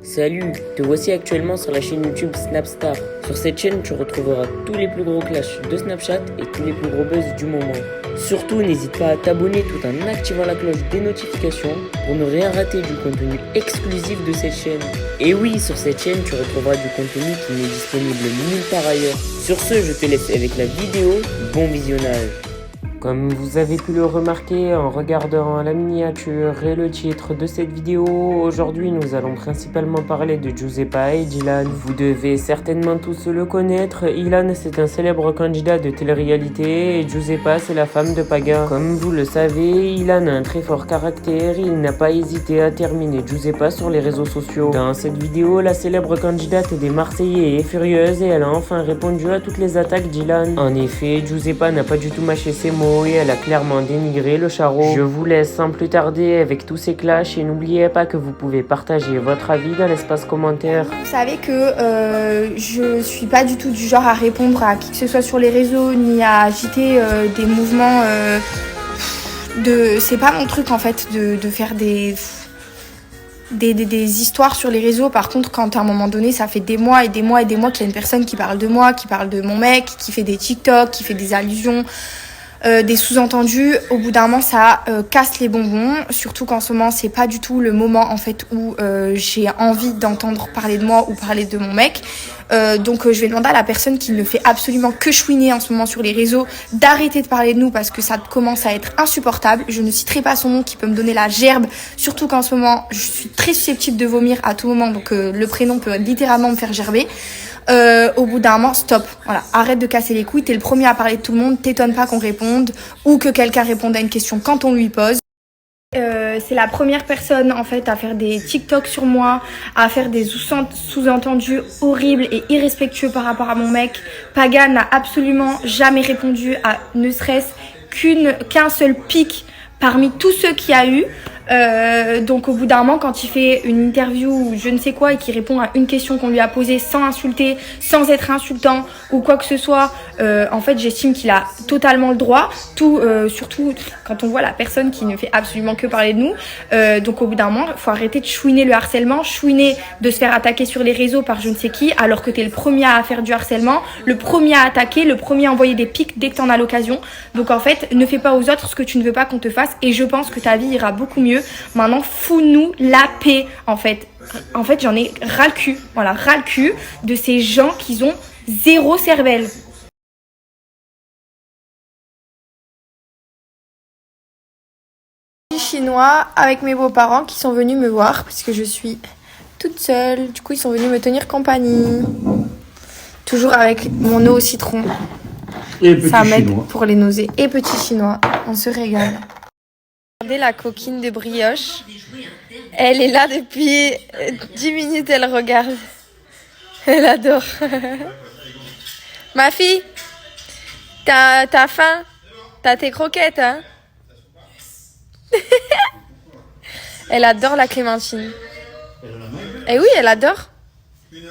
Salut, te voici actuellement sur la chaîne YouTube Snapstar. Sur cette chaîne, tu retrouveras tous les plus gros clashs de Snapchat et tous les plus gros buzz du moment. Surtout, n'hésite pas à t'abonner tout en activant la cloche des notifications pour ne rien rater du contenu exclusif de cette chaîne. Et oui, sur cette chaîne, tu retrouveras du contenu qui n'est disponible nulle part ailleurs. Sur ce, je te laisse avec la vidéo. Bon visionnage. Comme vous avez pu le remarquer en regardant la miniature et le titre de cette vidéo, aujourd'hui nous allons principalement parler de Giuseppa et Dylan. Vous devez certainement tous le connaître, Ilan c'est un célèbre candidat de télé-réalité et Giuseppa c'est la femme de Paga. Comme vous le savez, Ilan a un très fort caractère et il n'a pas hésité à terminer Giuseppa sur les réseaux sociaux. Dans cette vidéo, la célèbre candidate des Marseillais est furieuse et elle a enfin répondu à toutes les attaques d'Ilan. En effet, Giuseppa n'a pas du tout mâché ses mots et elle a clairement dénigré le charreau. Je vous laisse sans plus tarder avec tous ces clashs et n'oubliez pas que vous pouvez partager votre avis dans l'espace commentaire. Vous savez que je suis pas du tout du genre à répondre à qui que ce soit sur les réseaux ni à agiter des mouvements c'est pas mon truc en fait de faire des histoires sur les réseaux. Par contre, quand à un moment donné ça fait des mois et des mois et des mois qu'il y a une personne qui parle de moi, qui parle de mon mec, qui fait des TikTok, qui fait des allusions, des sous-entendus, au bout d'un moment ça casse les bonbons, surtout qu'en ce moment c'est pas du tout le moment en fait où j'ai envie d'entendre parler de moi ou parler de mon mec. Donc je vais demander à la personne qui ne fait absolument que chouiner en ce moment sur les réseaux d'arrêter de parler de nous parce que ça commence à être insupportable. Je ne citerai pas son nom qui peut me donner la gerbe, surtout qu'en ce moment je suis très susceptible de vomir à tout moment, donc le prénom peut littéralement me faire gerber. Au bout d'un moment, stop. Voilà, arrête de casser les couilles. T'es le premier à parler de tout le monde. T'étonnes pas qu'on réponde ou que quelqu'un réponde à une question quand on lui pose. C'est la première personne en fait à faire des TikTok sur moi, à faire des sous-entendus horribles et irrespectueux par rapport à mon mec. Paga n'a absolument jamais répondu à ne serait-ce qu'un seul pic parmi tous ceux qu'il y a eu. Donc au bout d'un moment, quand il fait une interview ou je ne sais quoi et qu'il répond à une question qu'on lui a posée sans insulter, sans être insultant ou quoi que ce soit, en fait j'estime qu'il a totalement le droit, surtout quand on voit la personne qui ne fait absolument que parler de nous. Donc au bout d'un moment, il faut arrêter de chouiner le harcèlement, chouiner de se faire attaquer sur les réseaux par je ne sais qui, alors que t'es le premier à faire du harcèlement, le premier à attaquer, le premier à envoyer des pics dès que t'en as l'occasion. Donc en fait, ne fais pas aux autres ce que tu ne veux pas qu'on te fasse et je pense que ta vie ira beaucoup mieux. Maintenant, fous-nous la paix, en fait. En fait, j'en ai ras le cul. Voilà, ras le cul de ces gens qui ont zéro cervelle. Chinois avec mes beaux-parents qui sont venus me voir puisque je suis toute seule. Du coup, ils sont venus me tenir compagnie. Toujours avec mon eau au citron. Et petit Ça m'aide chinois. pour les nausées. Et petit chinois, on se régale. Regardez la coquine de brioche. Elle est là depuis 10 minutes, elle regarde. Elle adore. Ma fille, t'as faim? T'as tes croquettes, hein? Elle adore la clémentine. Eh oui, elle adore. 1h17.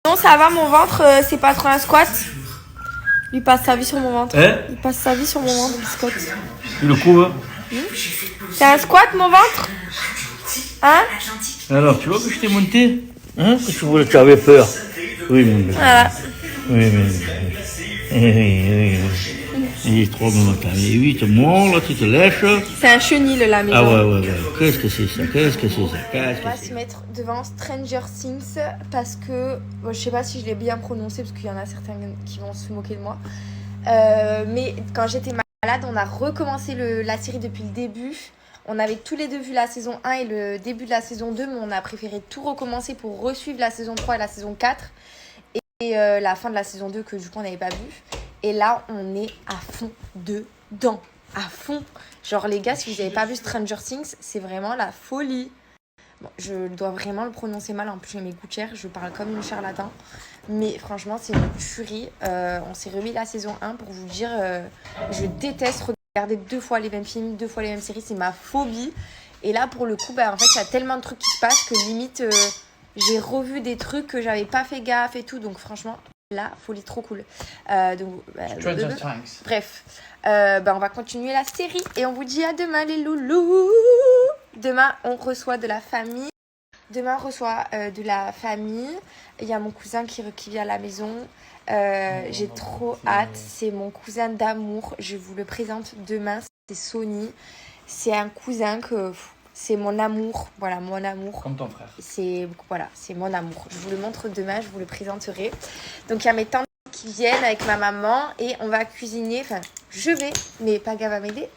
Non, ça va, mon ventre, c'est pas trop un squat. Il passe sa vie sur mon ventre. Il passe sa vie sur mon ventre, biscotte. Tu le couvres. C'est un squat, mon ventre? Hein? Alors, tu vois que je t'ai monté? Hein? Que tu voulais, tu avais peur. Oui, mais. Voilà. Oui, mais. Oui. Il est trop bon, t'as mis 8 mots, là, tu te lèches. C'est un chenil, la maison. Ah ouais. Qu'est-ce que c'est ça? On va se mettre devant Stranger Things parce que je sais pas si je l'ai bien prononcé parce qu'il y en a certains qui vont se moquer de moi. Mais quand j'étais malade, on a recommencé la série depuis le début. On avait tous les deux vu la saison 1 et le début de la saison 2, mais on a préféré tout recommencer pour resuivre la saison 3 et la saison 4 et la fin de la saison 2 que du coup on n'avait pas vu. Et là, on est à fond dedans, à fond. Genre les gars, si vous n'avez pas vu Stranger Things, c'est vraiment la folie. Bon, je dois vraiment le prononcer mal, en plus j'ai mes gouttières, je parle comme une charlatan. Mais franchement, c'est une tuerie. On s'est remis la saison 1 pour vous dire, je déteste regarder 2 fois les mêmes films, 2 fois les mêmes séries, c'est ma phobie. Et là, pour le coup, en fait, il y a tellement de trucs qui se passent que limite, j'ai revu des trucs que j'avais pas fait gaffe et tout. Donc franchement, Là, folie trop cool. Donc, Stranger Things. bref, on va continuer la série et on vous dit à demain les loulous. Demain, on reçoit de la famille. Demain, on reçoit de la famille. Il y a mon cousin qui vient à la maison. J'ai trop hâte. C'est mon cousin d'amour. Je vous le présente demain. C'est Sony. C'est un cousin que... C'est mon amour. Voilà, mon amour. Comme ton frère. C'est mon amour. Je vous le montre demain. Je vous le présenterai. Donc, il y a mes tantes qui viennent avec ma maman. Et on va cuisiner. Enfin, je vais. Mais Paga va m'aider.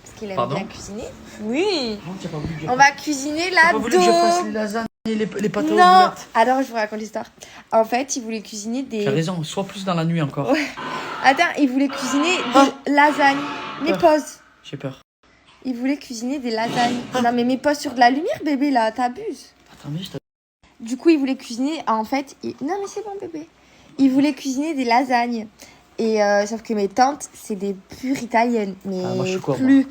Parce qu'il aime bien cuisiner. Oui. Non, tu n'as pas voulu dire. On va cuisiner la Tu n'as pas voulu que je fasse les lasagnes et les pâtes aux Non. boulettes. Alors, je vous raconte l'histoire. En fait, il voulait cuisiner des... Tu as raison, sois plus dans la nuit encore. Ouais. Attends, il voulait cuisiner des lasagnes. Mais pause. J'ai peur. Il voulait cuisiner des lasagnes. Non, mais mets pas sur de la lumière, bébé, là. T'abuses. Attends, mais je t'ai... Du coup, il voulait cuisiner... En fait... Non, mais c'est bon, bébé. Il voulait cuisiner des lasagnes. Et sauf que mes tantes, c'est des pures italiennes. Mais moi, je suis quoi, plus...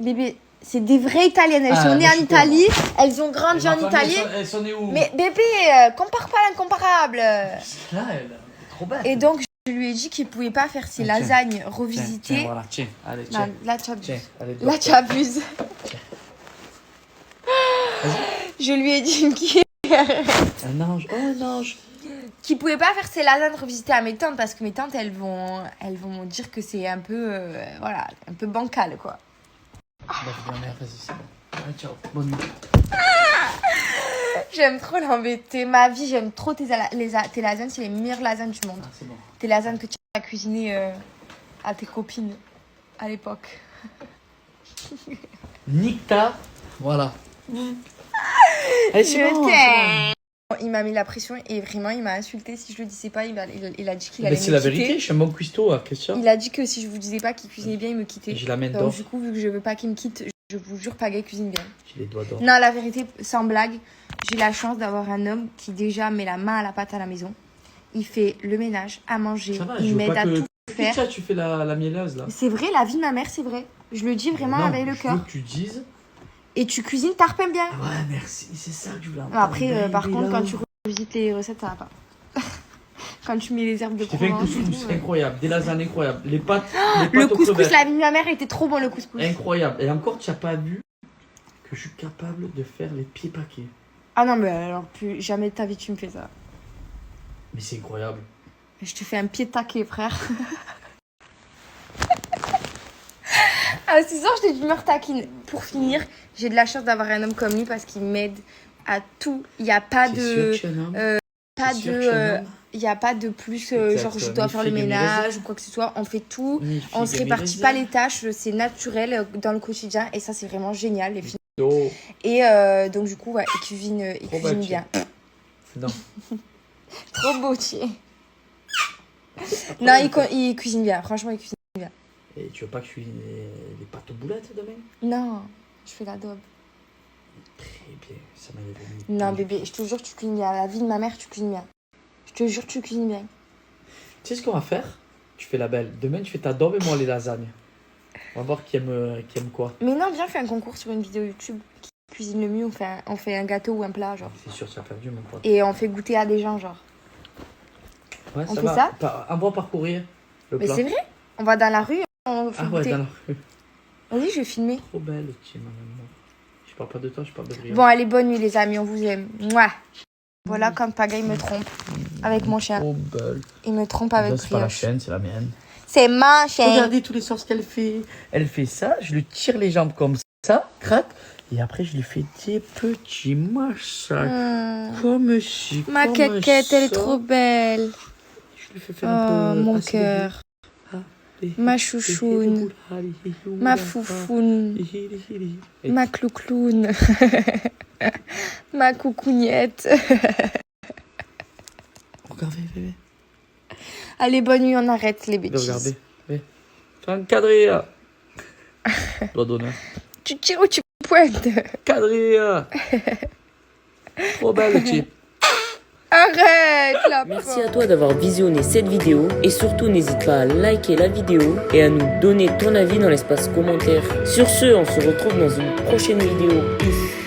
Bébé, c'est des vraies italiennes. Elles sont nées en Italie. Elles ont grandi en Italie. Elles sont nées où? Mais bébé, compare pas l'incomparable. Là, elle est trop belle. Et donc, je lui ai dit qu'il pouvait pas faire ses lasagnes revisitées. Tiens, voilà, tiens, allez, tiens. Non, là, tu abuses. Tiens, allez, Là, tu abuses. Je lui ai dit Un ange, oh un ange. qu'il pouvait pas faire ses lasagnes revisitées à mes tantes parce que mes tantes, elles vont dire que c'est un peu, un peu bancal, quoi. Bah, bien, merde, vas-y, c'est bon. Allez, ciao, bonne nuit. J'aime trop l'embêter. Ma vie, j'aime trop tes lasagnes. C'est les meilleures lasagnes du monde. Ah, c'est bon. Tes lasagnes que tu as cuisinées à tes copines à l'époque. Nicta, voilà. Allez, c'est Je bon, t'aime. Il m'a mis la pression et vraiment, il m'a insulté. Si je le disais pas, il a dit qu'il allait me c'est la quitter. vérité, je suis un bon cuistot, Christian. Il a dit que si je vous disais pas qu'il cuisinait bien, il me quittait. J'ai la main Donc d'or. du coup, vu que je veux pas qu'il me quitte, je vous jure, Pagay cuisine bien. J'ai les doigts d'or. Non, la vérité, sans blague, j'ai la chance d'avoir un homme qui déjà met la main à la pâte à la maison. Il fait le ménage, à manger, Ça va, je il veux m'aide pas à que... tout faire. Tiens, tu fais la mielleuse, là. C'est vrai, la vie de ma mère, c'est vrai. Je le dis vraiment Non, avec le je veux cœur. que tu dises... Et tu cuisines, t'arpèmes bien. Ah ouais, merci, c'est ça que je voulais entendre. Après, par contre, quand tu revisites les recettes, ça va pas. Quand tu mets les herbes de Je t'ai fait un Provence et couscous tout, incroyable, des lasagnes incroyables, les pâtes, Le aux couscous, crevettes. la vie de ma mère était trop bon, le couscous. Incroyable. Et encore, tu n'as pas vu que je suis capable de faire les pieds paquets. Ah non, mais alors, plus jamais de ta vie, tu me fais ça. Mais c'est incroyable. Je te fais un pied taqué, frère. À 6 ans, j'étais d'humeur taquine. Pour finir, j'ai de la chance d'avoir un homme comme lui parce qu'il m'aide à tout. Il n'y a pas T'es de... sûr que je suis un homme Pas T'es sûr que je suis un de... homme Il n'y a pas de plus, Exact. genre je dois Ni faire le figue ni ménage raisin. ou quoi que ce soit. On fait tout. Ni On se figue, ni répartit raisin. pas les tâches. C'est naturel dans le quotidien. Et ça, c'est vraiment génial, les filles. Oh, Et donc, du coup, ouais, il cuisine Trop bien. bâti. non. Trop beau, tu es. Non, il cuisine bien. Franchement, il cuisine bien. Et tu veux pas que je cuisine les pâtes aux boulettes demain? Non, je fais l'adobe. Très bien, ça m'a levé. Non, bébé, je te jure, tu cuisines bien. La vie de ma mère, tu cuisines bien. Je te jure, tu cuisines bien. Tu sais ce qu'on va faire? Tu fais la belle. Demain, tu fais ta daube et moi les lasagnes. On va voir qui aime quoi. Mais non, viens, on fait un concours sur une vidéo YouTube. Qui cuisine le mieux, on fait un gâteau ou un plat, genre. C'est sûr, tu as perdu, mon pote. Et on fait goûter à des gens, genre. Ouais, on ça fait va. ça Envoie par courrier le Mais plat. c'est vrai, on va dans la rue, on fait Ah ouais, goûter. dans la rue. Vas-y, je vais filmer. Trop belle, tu ma maman. Je parle pas de toi, je parle de Brian. Bon, allez, bonne nuit, les amis, on vous aime. Mouah. Voilà, comme Pagaille me trompe avec mon chien. Trop belle. Il me trompe avec C'est pas la Brioche. chaîne, c'est la mienne. C'est ma chaîne. Regardez tous les sorts qu'elle fait. Elle fait ça, je lui tire les jambes comme ça, crac. Et après, je lui fais des petits massages. Comme si. Ma comme caquette, ça. elle est trop belle. Je lui fais faire Oh, un peu. mon assez de cœur. boule. Ma chouchoune. Ma foufoune. Ma cloucloune. Ma coucougnette. Regardez, bébé. Allez, bonne nuit, on arrête les bêtises. Regardez. Fais un quadrilla. Doigt d'honneur. Tu tires ou tu pointes? Quadrilla. Trop belle, tu. Arrête là. Merci à toi d'avoir visionné cette vidéo et surtout n'hésite pas à liker la vidéo et à nous donner ton avis dans l'espace commentaire. Sur ce, on se retrouve dans une prochaine vidéo. Peace.